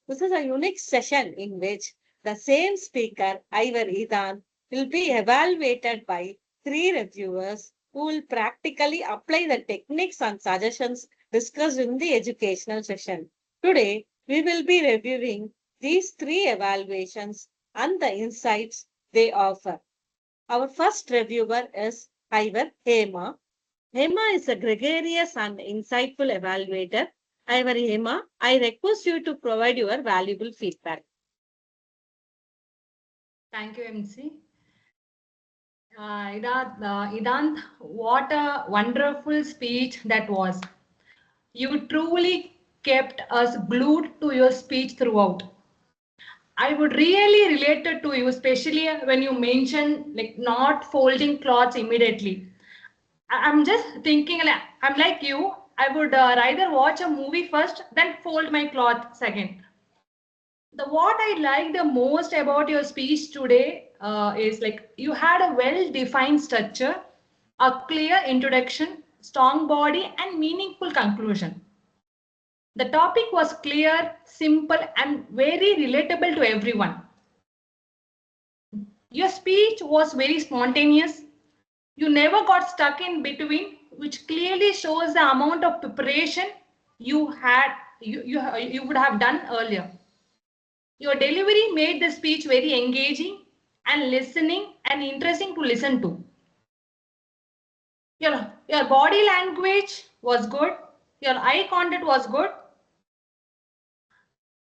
This is a unique session in which the same speaker, Ivar Idan, will be evaluated by three reviewers who will practically apply the techniques and suggestions discussed in the educational session. Today, we will be reviewing these three evaluations and the insights they offer. Our first reviewer is Ivar Hema. Hema is a gregarious and insightful evaluator. Ivar Hema, I request you to provide your valuable feedback. Thank you, MC. Idant, what a wonderful speech that was. You truly kept us glued to your speech throughout. I would really relate it to you, especially when you mentioned like not folding clothes immediately. I'm just thinking, like, I'm like you. I would rather watch a movie first, then fold my cloth second. The what I like the most about your speech today is like you had a well-defined structure, a clear introduction, strong body, and meaningful conclusion. The topic was clear, simple, and very relatable to everyone. Your speech was very spontaneous. You never got stuck in between, which clearly shows the amount of preparation you had you would have done earlier. Your delivery made the speech very engaging and listening and interesting to listen to. Your body language was good. Your eye contact was good.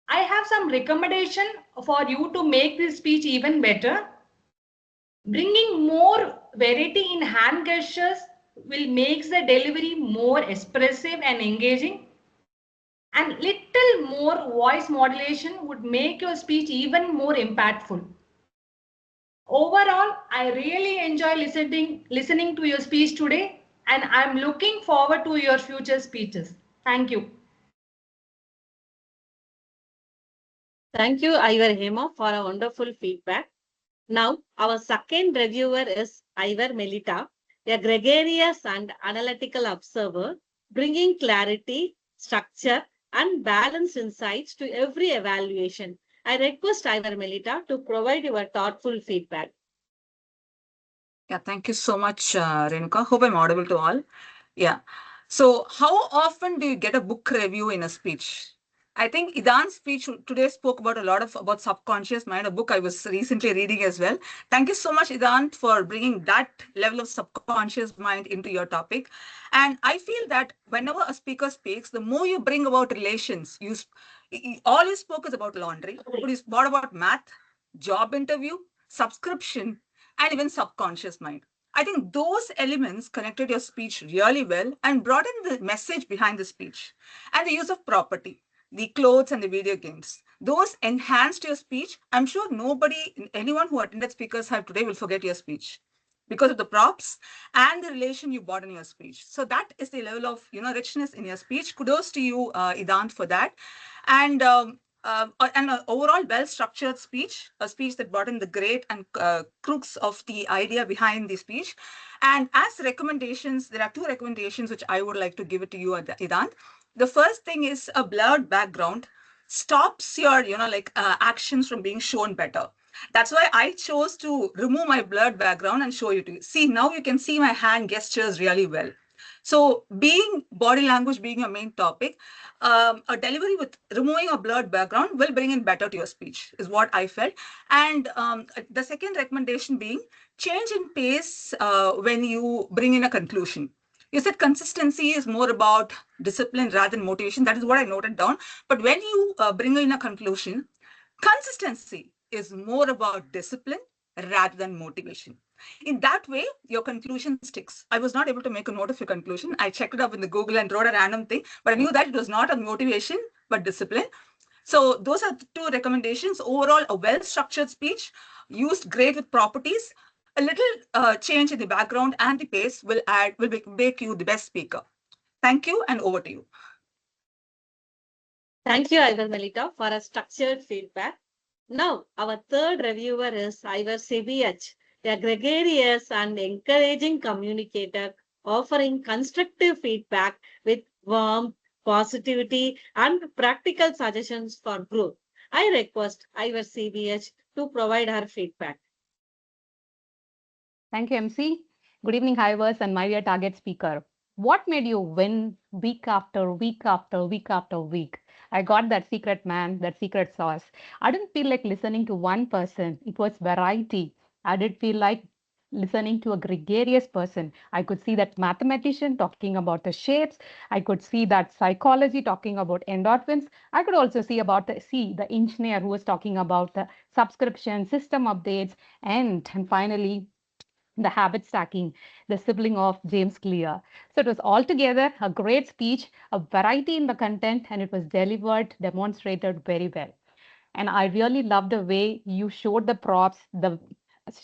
I have some recommendation for you to make this speech even better. Bringing more variety in hand gestures will make the delivery more expressive and engaging. And little more voice modulation would make your speech even more impactful. Overall, I really enjoy listening to your speech today, and I'm looking forward to your future speeches. Thank you. Thank you, Ivar Hema, for a wonderful feedback. Now, our second reviewer is Ivar Melita, a gregarious and analytical observer, bringing clarity, structure, and balanced insights to every evaluation. I request Ivar Melita to provide your thoughtful feedback. Yeah, thank you so much, Renuka. Hope I'm audible to all. Yeah. So, how often do you get a book review in a speech? I think Idan's speech today spoke about a lot of about subconscious mind, a book I was recently reading as well. Thank you so much, Idan, for bringing that level of subconscious mind into your topic. And I feel that whenever a speaker speaks, the more you bring about relations, all you spoke is about laundry, but you spoke about math, job interview, subscription, and even subconscious mind. I think those elements connected your speech really well and brought in the message behind the speech. And the use of property, the clothes and the video games. Those enhanced your speech. I'm sure anyone who attended speakers have today will forget your speech because of the props and the relation you brought in your speech. So that is the level of richness in your speech. Kudos to you, Idant, for that. And an overall well-structured speech, a speech that brought in the great and crux of the idea behind the speech. And as recommendations, there are two recommendations which I would like to give it to you, Idant. The first thing is a blurred background stops your, actions from being shown better. That's why I chose to remove my blurred background and show you to you. See, now you can see my hand gestures really well. So being body language being your main topic, a delivery with removing a blurred background will bring in better to your speech is what I felt. And the second recommendation being change in pace when you bring in a conclusion. You said consistency is more about discipline rather than motivation. That is what I noted down. But when you bring in a conclusion, consistency is more about discipline rather than motivation. In that way, your conclusion sticks. I was not able to make a note of your conclusion. I checked it up in the Google and wrote a random thing, but I knew that it was not a motivation, but discipline. So those are the two recommendations. Overall, a well-structured speech used great with properties. A little change in the background and the pace make you the best speaker. Thank you, and over to you. Thank you, Ivar Melita, for a structured feedback. Now, our third reviewer is Ivar CBH, a gregarious and encouraging communicator offering constructive feedback with warmth, positivity, and practical suggestions for growth. I request our CBH to provide her feedback. Thank you, MC. Good evening, Hivers and my dear target speaker. What made you win week after week after week after week? I got that secret man, that secret sauce. I didn't feel like listening to one person, it was variety. I did feel like listening to a gregarious person. I could see that mathematician talking about the shapes. I could see that psychology talking about endorphins. I could also see the engineer who was talking about the subscription system updates, and finally the habit stacking, the sibling of James Clear. So it was altogether a great speech, a variety in the content, and it was delivered, demonstrated very well. And I really love the way you showed the props, the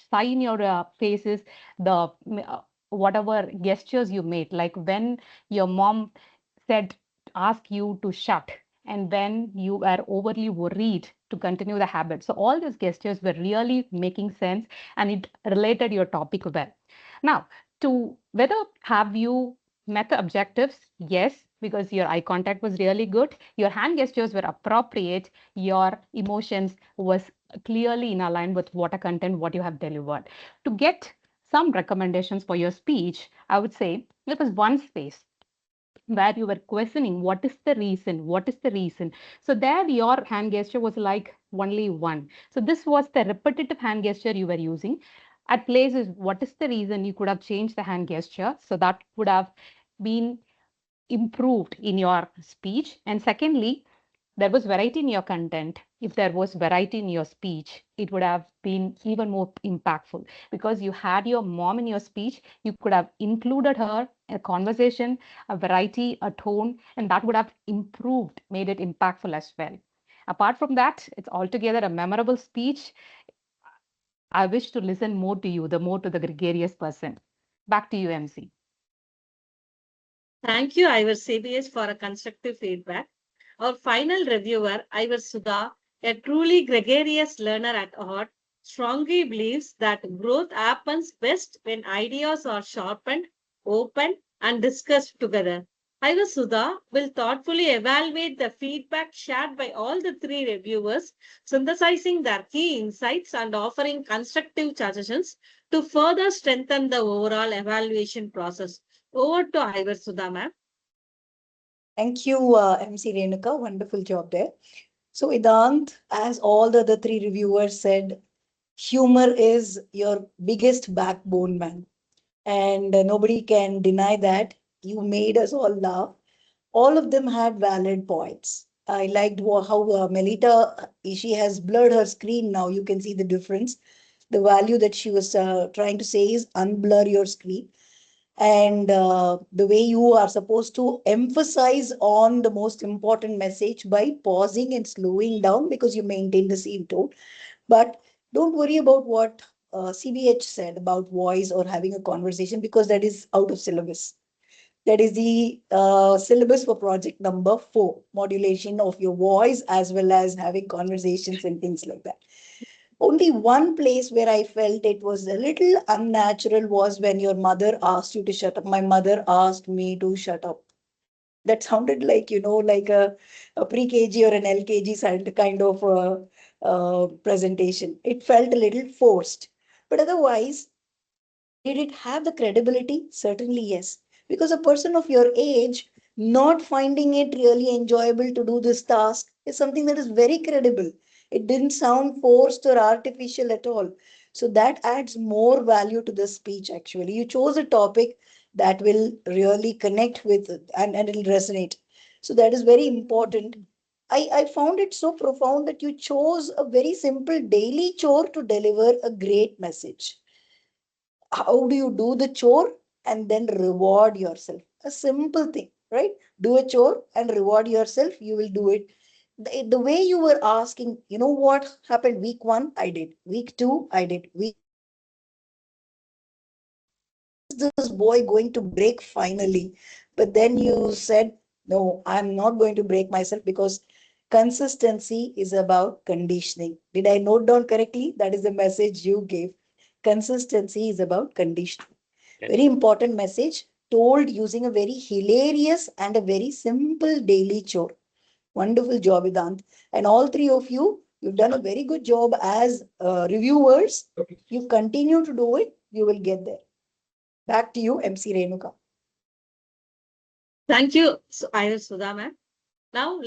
sign in your faces, the whatever gestures you made, like when your mom said, ask you to shut, and when you were overly worried to continue the habit. So all these gestures were really making sense and it related your topic well. Now, to whether have you met the objectives? Yes, because your eye contact was really good, your hand gestures were appropriate, your emotions was clearly in line with what a content what you have delivered. To get some recommendations for your speech, I would say there was one space where you were questioning what is the reason. So there your hand gesture was like only one. So this was the repetitive hand gesture you were using. At places, what is the reason, you could have changed the hand gesture, so that would have been improved in your speech. And secondly, there was variety in your content. If there was variety in your speech, it would have been even more impactful because you had your mom in your speech. You could have included her in a conversation, a variety, a tone, and that would have improved, made it impactful as well. Apart from that, it's altogether a memorable speech. I wish to listen more to you, the more to the gregarious person. Back to you, MC. Thank you, our CBH, for a constructive feedback. Our final reviewer, our Sudha, a truly gregarious learner at heart, strongly believes that growth happens best when ideas are sharpened, opened, and discussed together. Our Sudha will thoughtfully evaluate the feedback shared by all the three reviewers, synthesizing their key insights and offering constructive suggestions to further strengthen the overall evaluation process. Over to Ivar Sudha, ma'am. Thank you, MC Renuka. Wonderful job there. So, Idant, as all the other three reviewers said, humor is your biggest backbone, man. And nobody can deny that. You made us all laugh. All of them had valid points. I liked how Melita, she has blurred her screen now. You can see the difference. The value that she was trying to say is unblur your screen, and the way you are supposed to emphasize on the most important message by pausing and slowing down because you maintain the same tone. But don't worry about what CBH said about voice or having a conversation because that is out of syllabus. That is the syllabus for project number 4, modulation of your voice as well as having conversations and things like that. Only one place where I felt it was a little unnatural was when your mother asked you to shut up. My mother asked me to shut up. That sounded like, like a pre-KG or an LKG kind of presentation. It felt a little forced. But otherwise, did it have the credibility? Certainly, yes. Because a person of your age not finding it really enjoyable to do this task is something that is very credible. It didn't sound forced or artificial at all. So that adds more value to the speech, actually. You chose a topic that will really connect with and it'll resonate. So that is very important. I found it so profound that you chose a very simple daily chore to deliver a great message. How do you do the chore and then reward yourself? A simple thing, right? Do a chore and reward yourself, you will do it. The way you were asking, you know what happened week 1, I did. Week 2, I did. Week this boy going to break finally? But then you said, no, I'm not going to break myself because consistency is about conditioning. Did I note down correctly? That is the message you gave. Consistency is about conditioning. Yes. Very important message told using a very hilarious and a very simple daily chore. Wonderful job, Vedant. And all three of you, you've done a very good job as reviewers. You continue to do it, you will get there. Back to you, MC Renuka. Thank you, Sudha ma'am. Now